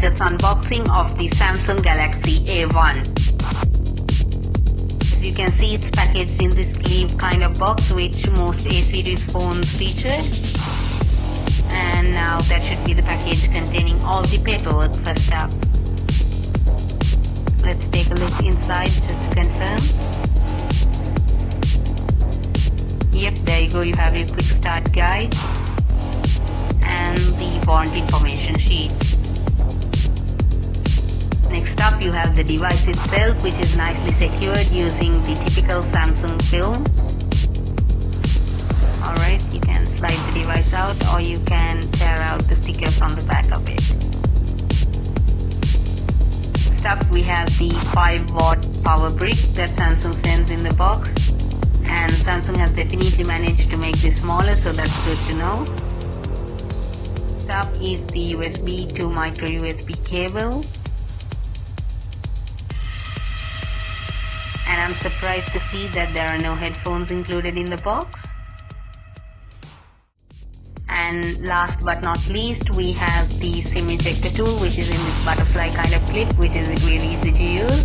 Techgadgetz unboxing of the Samsung Galaxy A01. As you can see, it's packaged in this sleeve kind of box which most A series phones featured. And now that should be the package containing all the paperwork first up. Let's take a look inside just to confirm. Yep, there you go, you have your quick start guide and the warranty information sheet. Next up you have the device itself, which is nicely secured using the typical Samsung film. Alright, you can slide the device out or you can tear out the sticker from the back of it. Next up we have the 5-watt power brick that Samsung sends in the box. And Samsung has definitely managed to make this smaller, so that's good to know. Next up is the USB to micro USB cable. And I'm surprised to see that there are no headphones included in the box. And last but not least, we have the SIM ejector tool, which is in this butterfly kind of clip, which is really easy to use.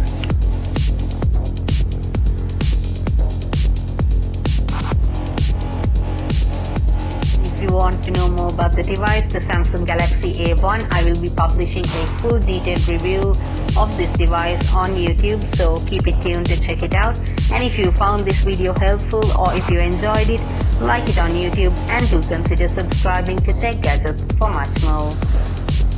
If you want to know more about the device, the Samsung Galaxy A01, I will be publishing a full detailed review of this device on YouTube, so keep it tuned to check it out. And if you found this video helpful or if you enjoyed it, like it on YouTube and do consider subscribing to Techgadgetz for much more.